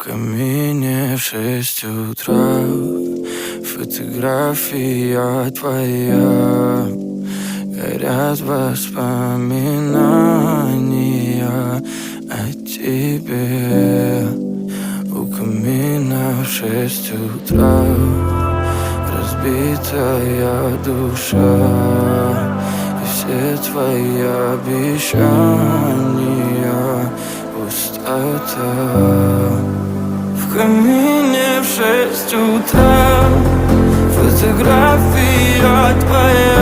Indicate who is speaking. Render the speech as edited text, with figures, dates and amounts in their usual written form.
Speaker 1: камине в 6 утра фотография твоя. Горят воспоминания о тебе. У камина в 6 утра разбитая душа, и все твои обещания пустота. В камине в 6 утра фотография твоя.